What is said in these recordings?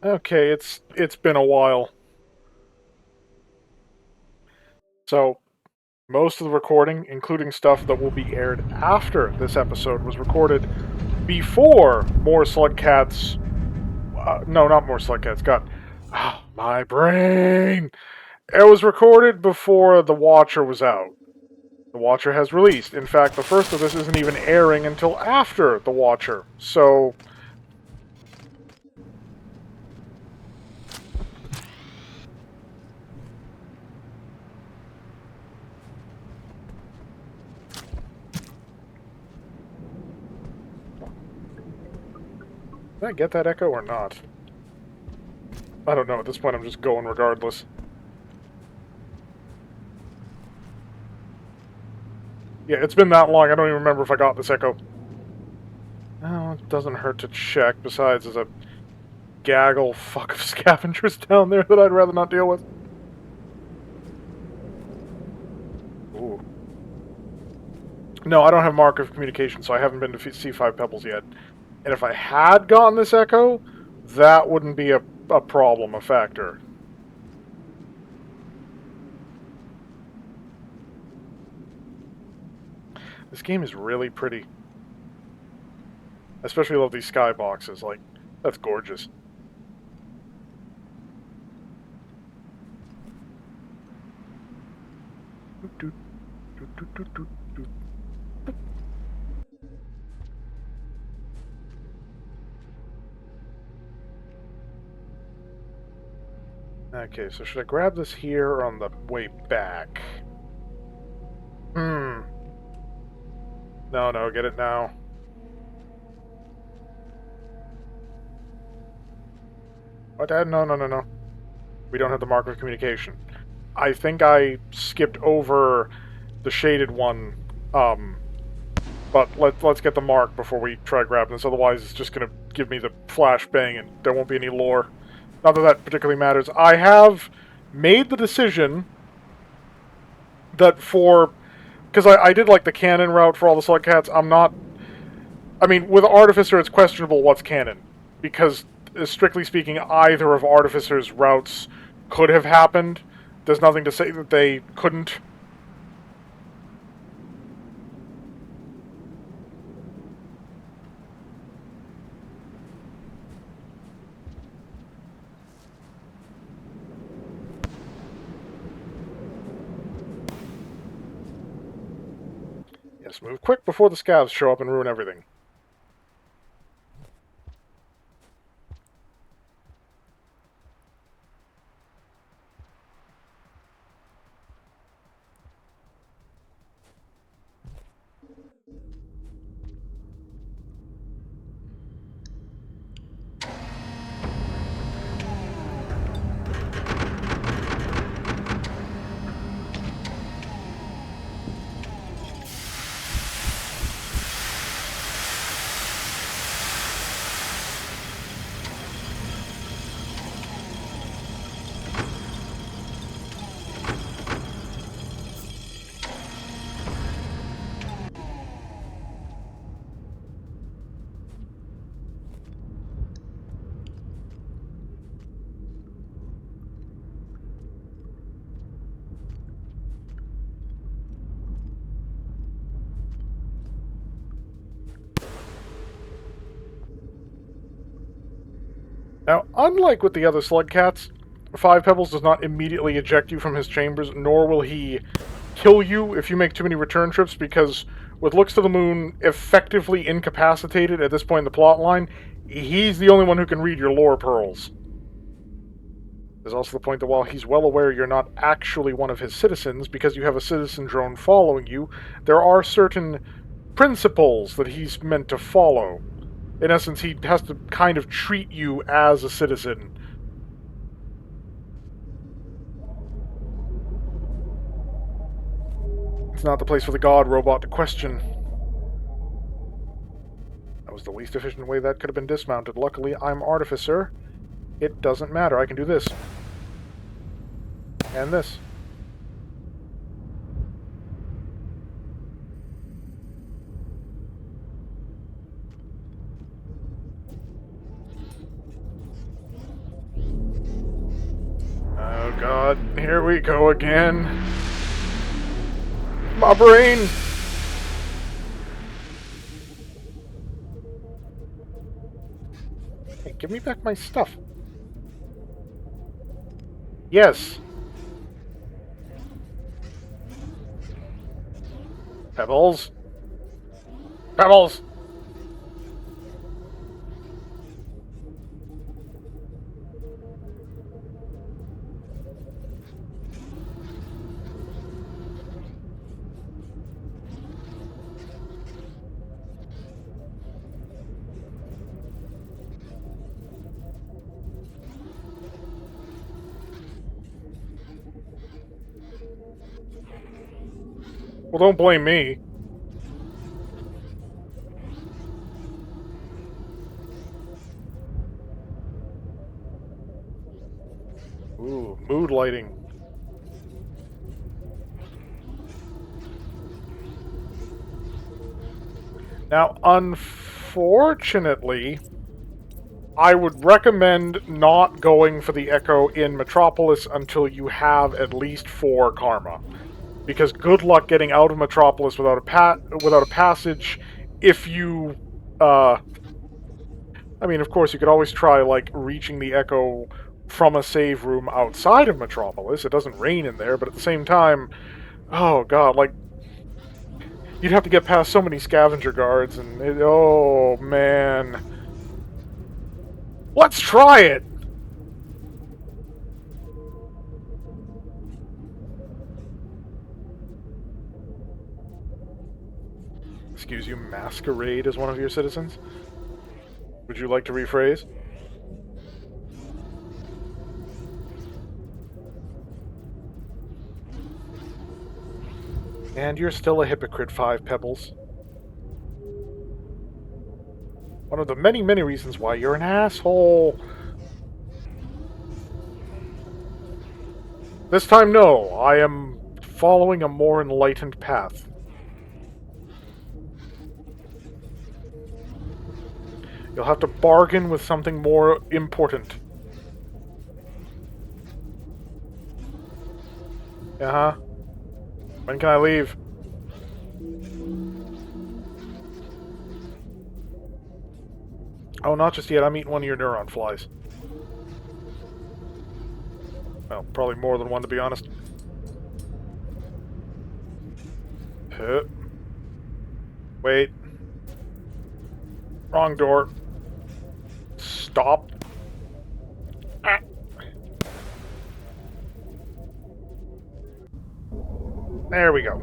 Okay, it's been a while. So, most of the recording, including stuff that will be aired after this episode, was recorded before more Slugcats. No, not more Slugcats. God, my brain. It was recorded before The Watcher was out. The Watcher has released. In fact, the first of this isn't even airing until after The Watcher. So, did I get that echo or not? I don't know. At this point, I'm just going regardless. Yeah, it's been that long, I don't even remember if I got this echo. Oh, it doesn't hurt to check. Besides, there's a gaggle fuck of scavengers down there that I'd rather not deal with. Ooh. No, I don't have mark of communication, so I haven't been to C5 Pebbles yet. And if I had gotten this echo, that wouldn't be a problem, a factor. This game is really pretty. I especially love these skyboxes. Like, that's gorgeous. Okay, so should I grab this here or on the way back? No, get it now. What? No. We don't have the mark of communication. I think I skipped over the shaded one, but let's get the mark before we try grabbing this, otherwise it's just going to give me the flashbang and there won't be any lore. Not that that particularly matters. I have made the decision that because I did like the canon route for all the Slugcats, I'm not... I mean, with Artificer it's questionable what's canon, because strictly speaking either of Artificer's routes could have happened. There's nothing to say that they couldn't. Yes, move quick before the scavs show up and ruin everything. Now, unlike with the other Slugcats, Five Pebbles does not immediately eject you from his chambers, nor will he kill you if you make too many return trips, because with Looks to the Moon effectively incapacitated at this point in the plotline, he's the only one who can read your lore pearls. There's also the point that while he's well aware you're not actually one of his citizens, because you have a citizen drone following you, there are certain principles that he's meant to follow. In essence, he has to kind of treat you as a citizen. It's not the place for the god robot to question. That was the least efficient way that could have been dismounted. Luckily, I'm Artificer. It doesn't matter. I can do this. And this. God, here we go again. My brain! Hey, give me back my stuff. Yes. Pebbles. Pebbles! Well, don't blame me. Ooh, mood lighting. Now, unfortunately, I would recommend not going for the Echo in Metropolis until you have at least 4 karma. Because good luck getting out of Metropolis without a passage if you I mean, of course, you could always try, like, reaching the Echo from a save room outside of Metropolis. It doesn't rain in there, but at the same time, oh god, like, you'd have to get past so many scavenger guards, and oh man. Let's try it! Excuse you, masquerade as one of your citizens? Would you like to rephrase? And you're still a hypocrite, 5 Pebbles. One of the many, many reasons why you're an asshole. This time, no. I am following a more enlightened path. You'll have to bargain with something more important. Uh-huh. When can I leave? Oh, not just yet. I'm eating one of your neuron flies. Well, probably more than one, to be honest. Wait. Wrong door. Stop. Ah. There we go.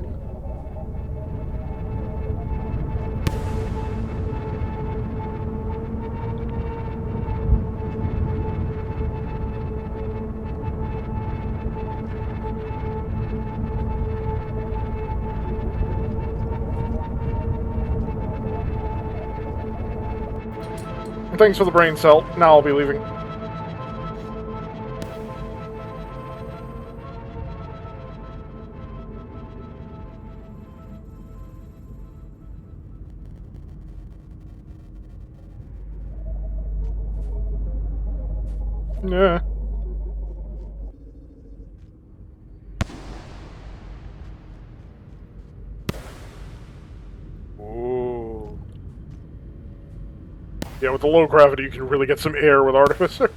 Thanks for the brain cell. Now I'll be leaving. Yeah. Ooh. Yeah, with the low gravity, you can really get some air with Artificer.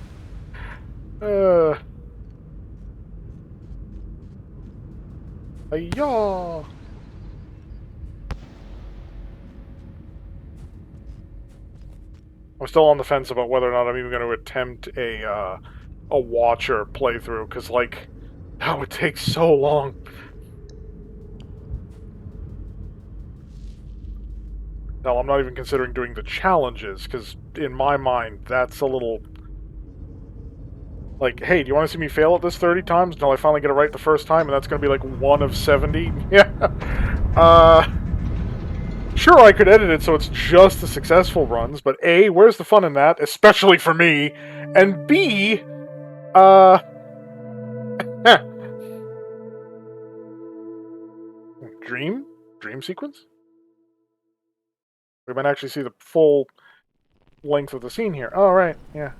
Yaw. I'm still on the fence about whether or not I'm even going to attempt a Watcher playthrough, because, like, that would take so long. Hell, I'm not even considering doing the challenges, because in my mind, that's a little... Like, hey, do you want to see me fail at this 30 times until I finally get it right the first time, and that's going to be like 1 of 70? Yeah. Sure, I could edit it so it's just the successful runs, but A, where's the fun in that? Especially for me. And B, Dream? Dream sequence? We might actually see the full length of the scene here. Oh, right, yeah.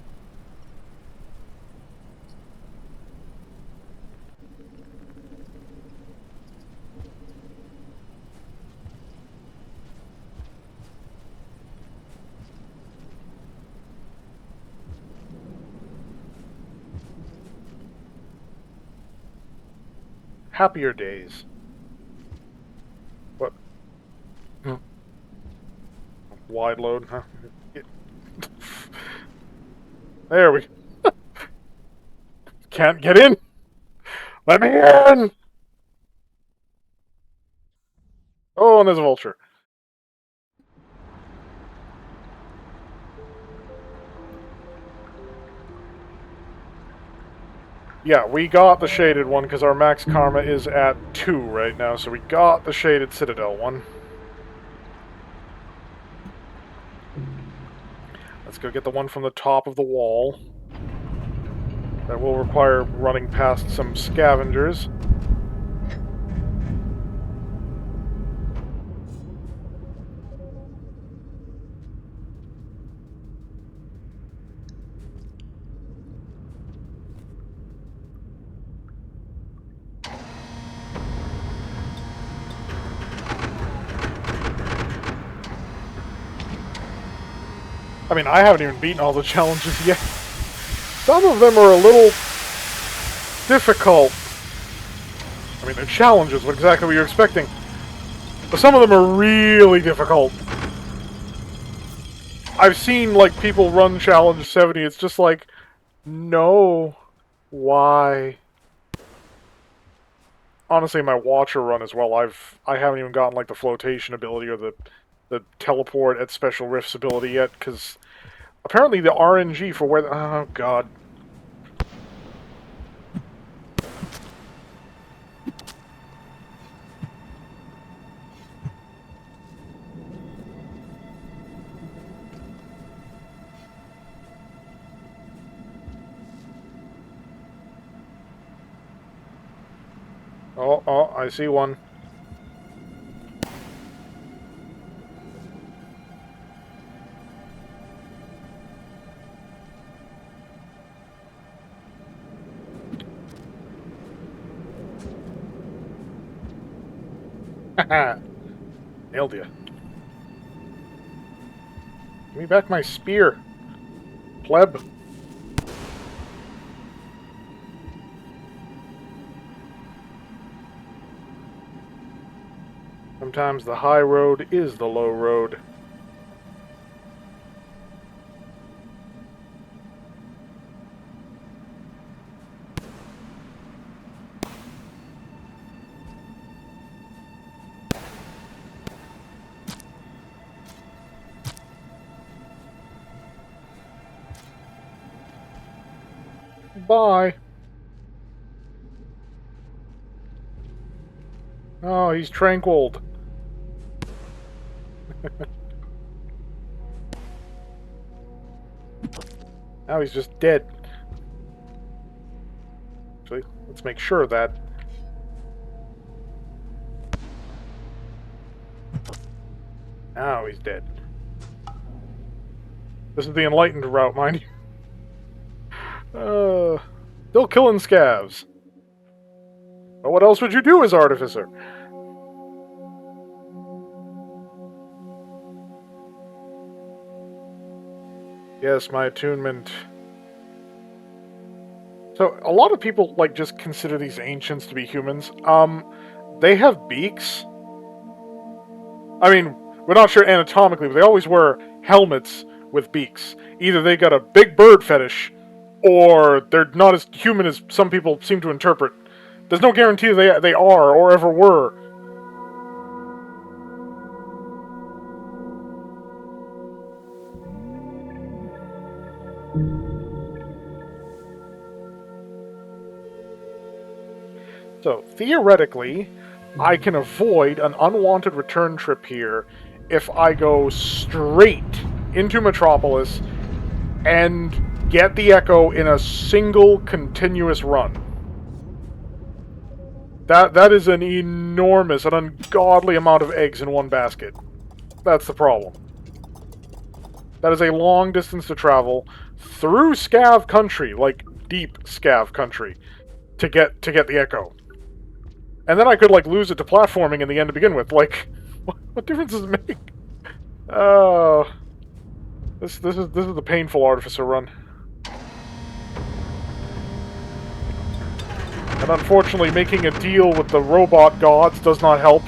Happier days. What? Wide load, huh? There we can't get in! Let me in! Oh, and there's a vulture. Yeah, we got the shaded one because our max karma is at 2 right now, so we got the shaded Citadel one. Let's go get the one from the top of the wall. That will require running past some scavengers. I mean, I haven't even beaten all the challenges yet. Some of them are a little difficult. I mean, they're challenges, what exactly were you expecting? But some of them are really difficult. I've seen, like, people run challenge 70, it's just like, no, why? Honestly, my Watcher run as well, I haven't even gotten, like, the flotation ability or the teleport at Special Rifts ability yet, because apparently the RNG for where oh god. Oh, I see one. Haha. Nailed you. Give me back my spear. Pleb. Sometimes the high road is the low road. Bye. Oh, he's tranquiled. Now he's just dead. Actually, let's make sure of that. Now he's dead. This is the enlightened route, mind you. Still killing scavs. But what else would you do as Artificer? Yes, my attunement. So, a lot of people, like, just consider these ancients to be humans. They have beaks. I mean, we're not sure anatomically, but they always wear helmets with beaks. Either they got a big bird fetish, or they're not as human as some people seem to interpret. There's no guarantee they are or ever were. So, theoretically, I can avoid an unwanted return trip here if I go straight into Metropolis and get the Echo in a single continuous run. That is an enormous, an ungodly amount of eggs in one basket. That's the problem. That is a long distance to travel through Scav country, like deep Scav country, to get the Echo. And then I could, like, lose it to platforming in the end to begin with. Like, what difference does it make? This is the painful Artificer run. And unfortunately, making a deal with the robot gods does not help.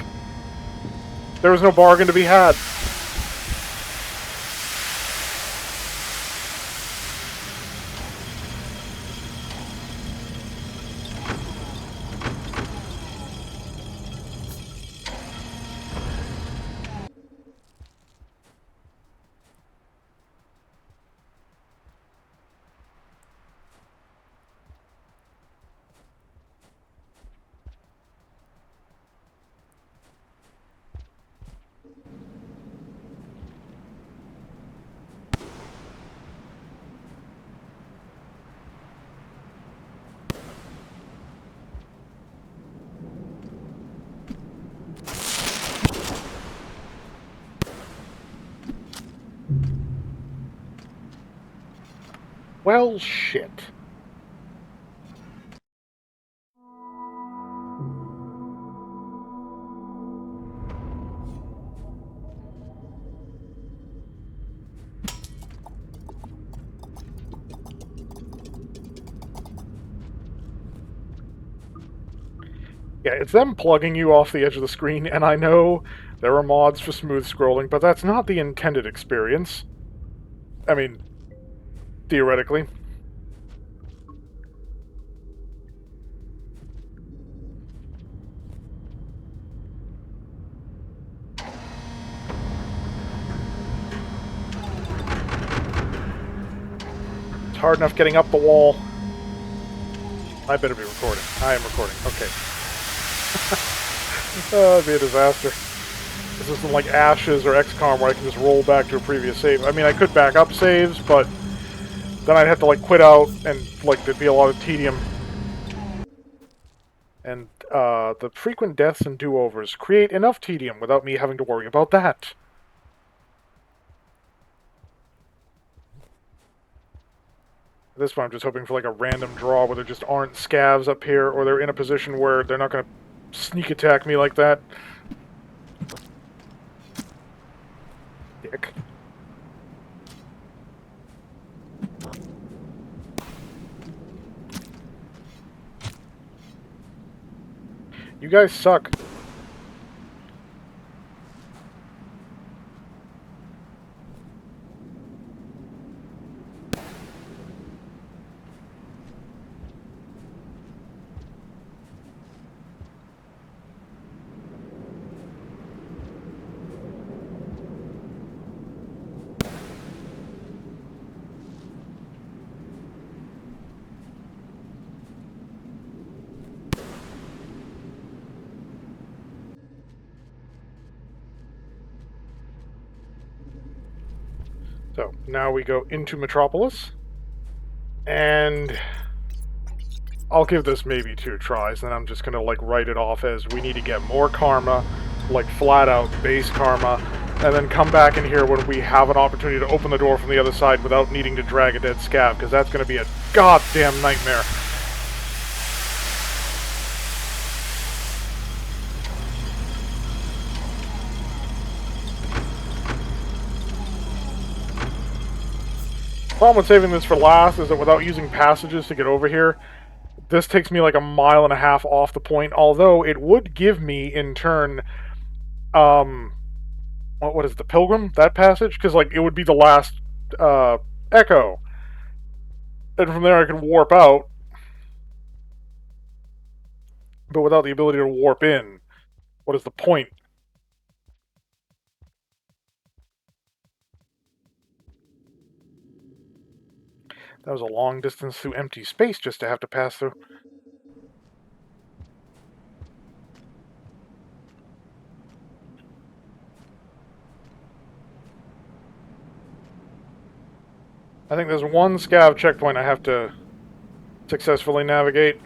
There is no bargain to be had. Well, shit. Yeah, it's them plugging you off the edge of the screen, and I know there are mods for smooth scrolling, but that's not the intended experience. I mean, theoretically. It's hard enough getting up the wall. I better be recording. I am recording. Okay. Oh, it'd be a disaster. This isn't like Ashes or XCOM where I can just roll back to a previous save. I mean, I could back up saves, but then I'd have to, like, quit out, and, like, there'd be a lot of tedium. And, the frequent deaths and do-overs create enough tedium without me having to worry about that. At this point, I'm just hoping for, like, a random draw where there just aren't scavs up here, or they're in a position where they're not going to sneak attack me like that. Dick. You guys suck. So, now we go into Metropolis. And I'll give this maybe 2 tries, and I'm just gonna, like, write it off as we need to get more karma, like, flat-out base karma, and then come back in here when we have an opportunity to open the door from the other side without needing to drag a dead scav, because that's gonna be a goddamn nightmare. Problem with saving this for last is that without using passages to get over here, this takes me like a mile and a half off the point, although it would give me, in turn, what is it, the Pilgrim? That passage? Because, like, it would be the last, echo. And from there I could warp out, but without the ability to warp in, what is the point? That was a long distance through empty space just to have to pass through. I think there's one scav checkpoint I have to successfully navigate.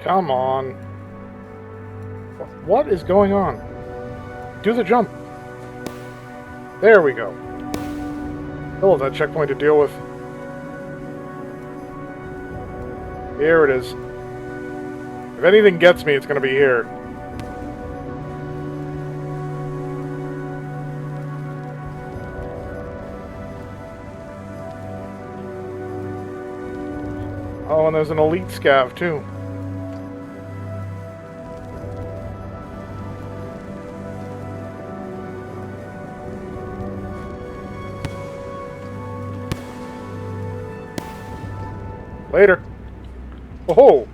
Come on. What is going on? Do the jump. There we go. Still have that checkpoint to deal with. Here it is. If anything gets me, it's going to be here. Oh, and there's an elite scav, too. Later. Oh!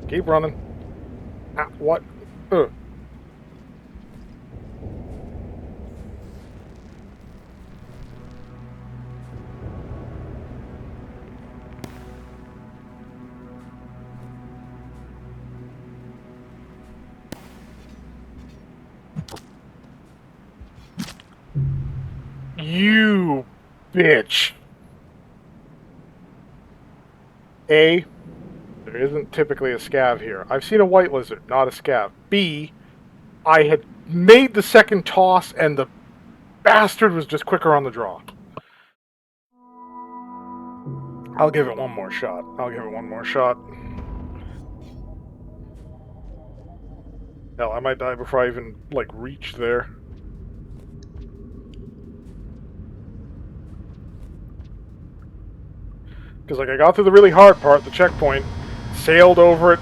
Keep running. Ah, what? Ugh. You bitch. A, there isn't typically a scav here. I've seen a white lizard, not a scav. B, I had made the second toss and the bastard was just quicker on the draw. I'll give it one more shot. Hell, I might die before I even, like, reach there. Because, like, I got through the really hard part, the checkpoint, sailed over it,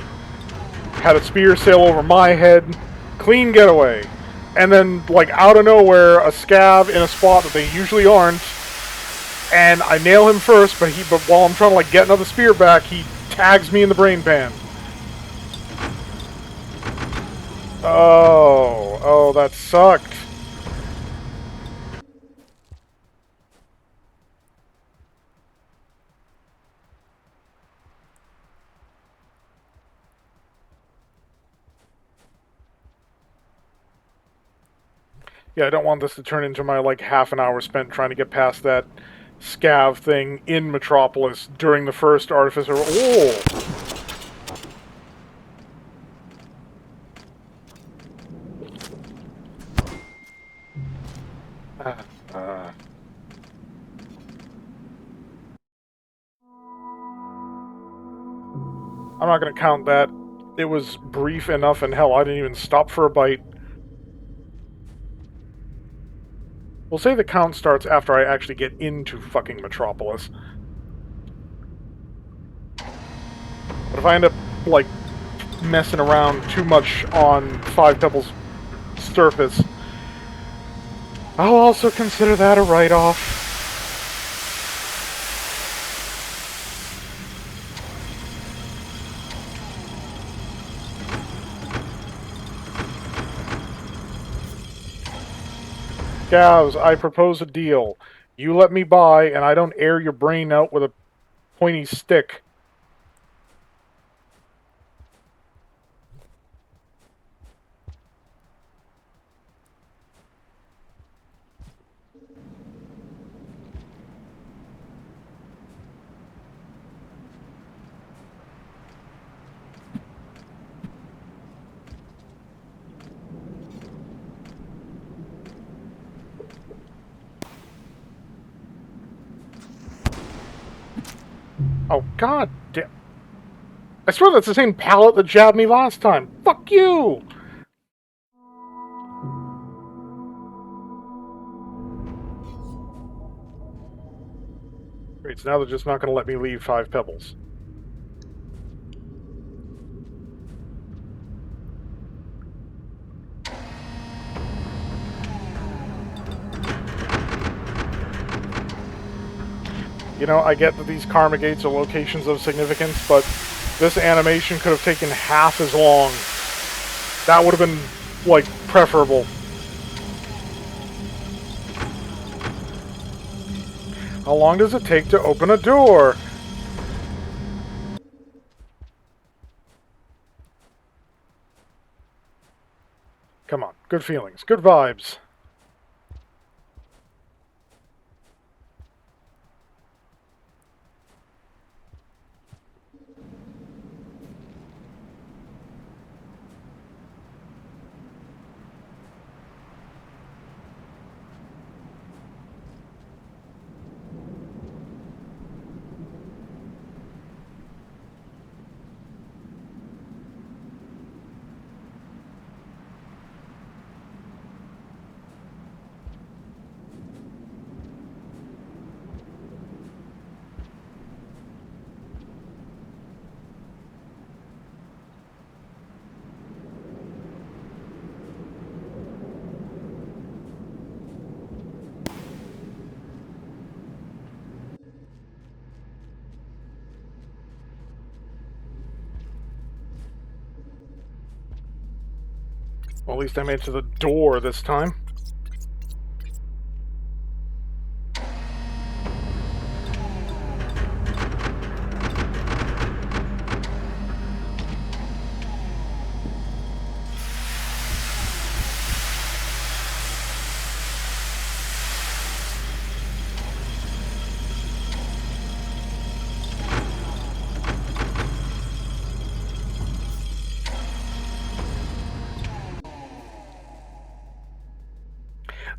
had a spear sail over my head, clean getaway. And then, like, out of nowhere, a scav in a spot that they usually aren't, and I nail him first, but while I'm trying to, like, get another spear back, he tags me in the brain pan. Oh, that sucked. Yeah, I don't want this to turn into my, like, half an hour spent trying to get past that scav thing in Metropolis during the first Artificer. Oh! I'm not going to count that. It was brief enough, and hell, I didn't even stop for a bite. We'll say the count starts after I actually get into fucking Metropolis. But if I end up, like, messing around too much on Five Pebbles' surface, I'll also consider that a write-off. Gavs, I propose a deal. You let me by, and I don't air your brain out with a pointy stick. Oh, god damn. I swear that's the same pallet that jabbed me last time. Fuck you! Great, so now they're just not going to let me leave Five Pebbles. You know, I get that these karma gates are locations of significance, but this animation could have taken half as long. That would have been, like, preferable. How long does it take to open a door? Come on, good feelings, good vibes. Well, at least I made it to the door this time.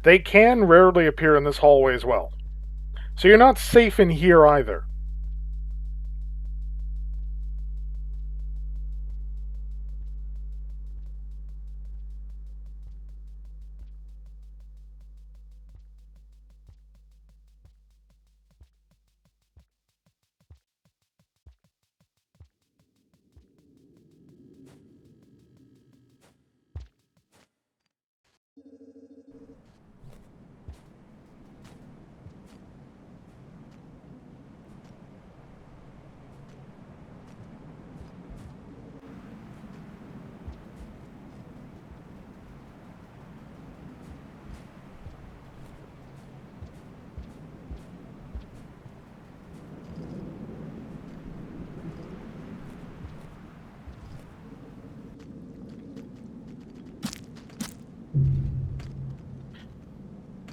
They can rarely appear in this hallway as well. So you're not safe in here either.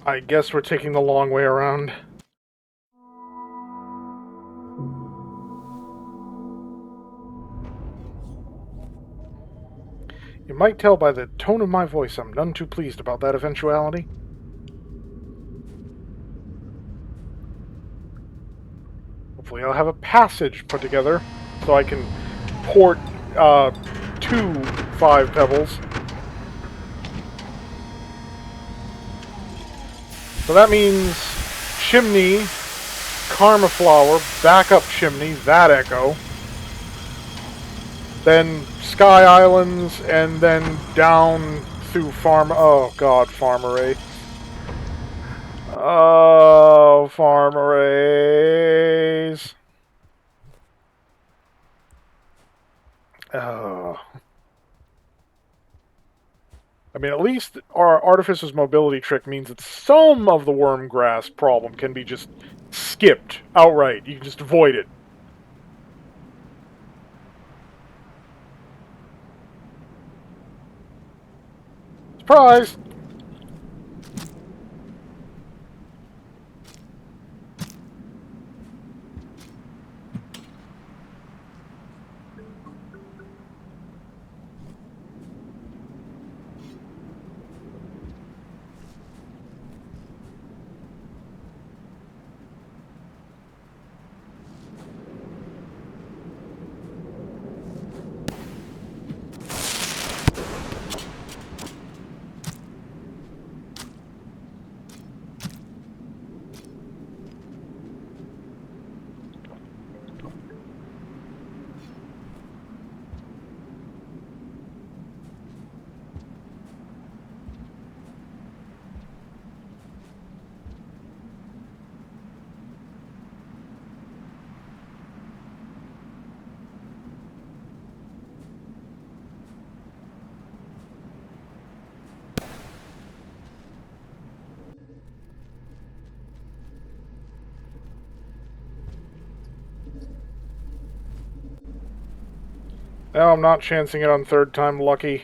I guess we're taking the long way around. You might tell by the tone of my voice I'm none too pleased about that eventuality. Hopefully I'll have a passage put together so I can port 2 5 pebbles. So that means chimney, karma flower, backup chimney, that echo. Then Sky Islands, and then down through Farm... Oh, God, Farmeray. Oh, Farmerays. Oh. I mean, at least our Artificer's mobility trick means that some of the worm grass problem can be just skipped outright. You can just avoid it. Surprise! No, I'm not chancing it on third time lucky.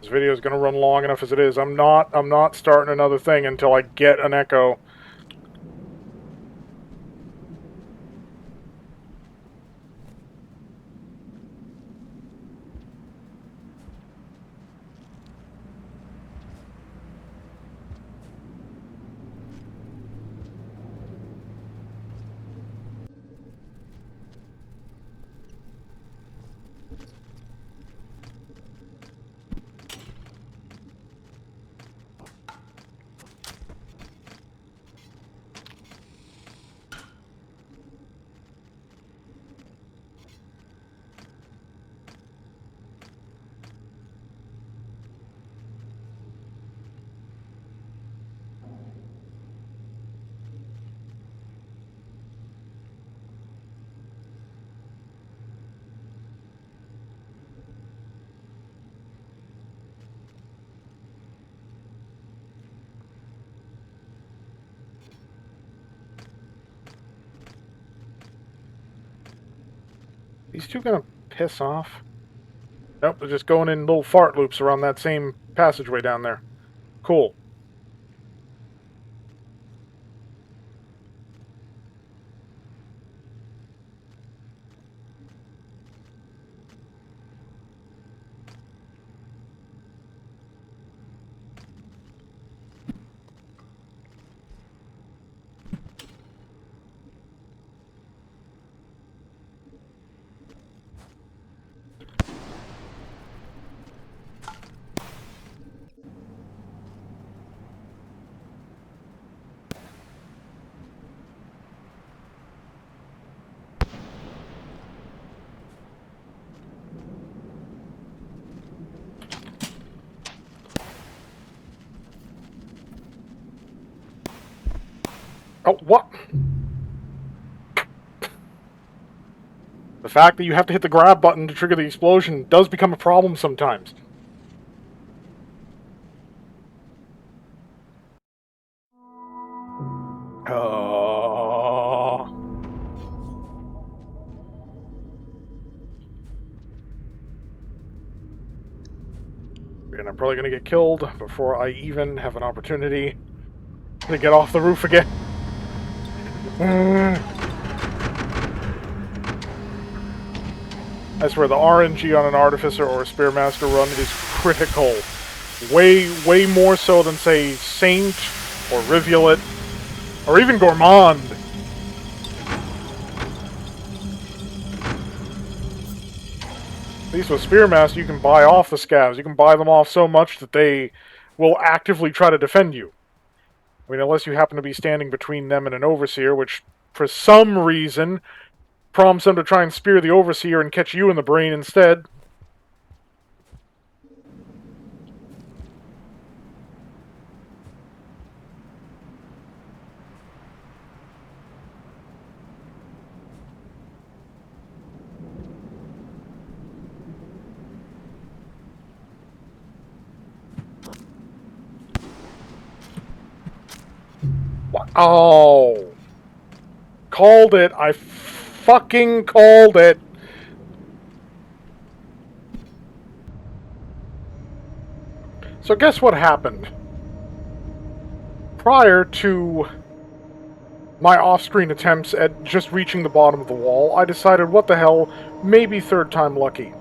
This video is going to run long enough as it is. I'm not starting another thing until I get an echo. These two gonna piss off? Nope, they're just going in little fart loops around that same passageway down there. Cool. Oh, what? The fact that you have to hit the grab button to trigger the explosion does become a problem sometimes. And I'm probably going to get killed before I even have an opportunity to get off the roof again. I swear, the RNG on an Artificer or a Spearmaster run is critical. Way more so than, say, Saint, or Rivulet, or even Gourmand. At least with Spearmaster, you can buy off the scavs. You can buy them off so much that they will actively try to defend you. I mean, unless you happen to be standing between them and an Overseer, which, for some reason, prompts them to try and spear the Overseer and catch you in the brain instead. What? Oh! Called it! I fucking called it! So guess what happened? Prior to my off-screen attempts at just reaching the bottom of the wall, I decided, what the hell, maybe third time lucky.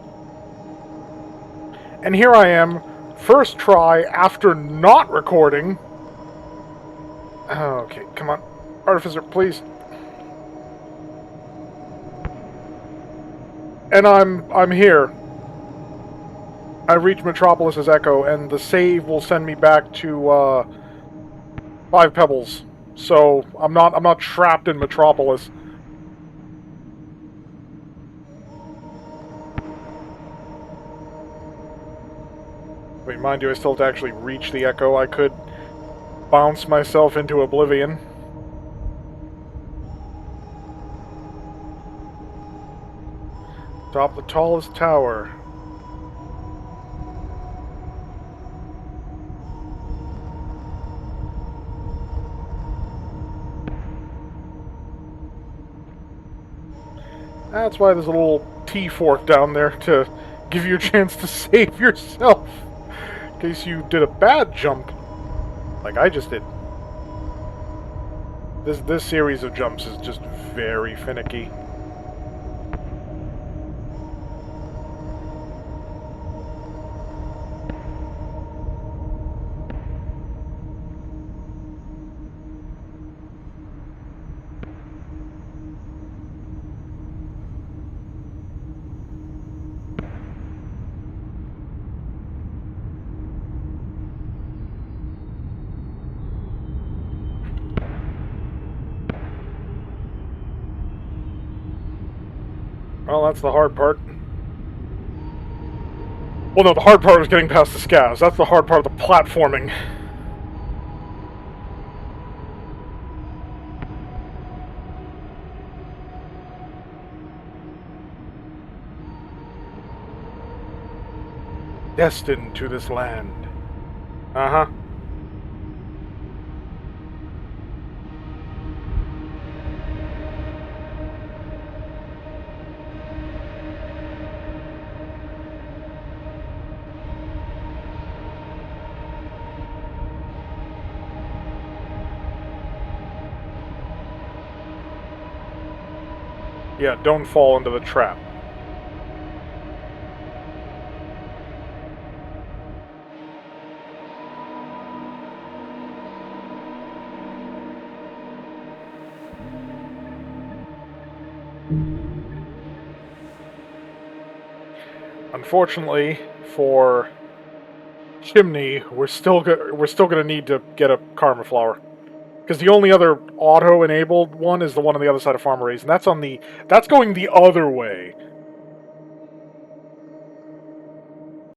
And here I am, first try after not recording. Okay, come on. Artificer, please. And I'm here. I reached Metropolis's Echo, and the save will send me back to 5 Pebbles. So I'm not trapped in Metropolis. Wait, mind you, I still have to actually reach the Echo. I could bounce myself into oblivion. Top the tallest tower. That's why there's a little T-fork down there to give you a chance to save yourself. In case you did a bad jump. Like I just did. This series of jumps is just very finicky. Well, that's the hard part. Well, no, the hard part was getting past the scavs. That's the hard part of the platforming. Destined to this land. Uh-huh. Yeah, don't fall into the trap. Unfortunately, for Chimney, we're still gonna need to get a Karma Flower. Because the only other auto-enabled one is the one on the other side of Farmer A's, and that's going the other way.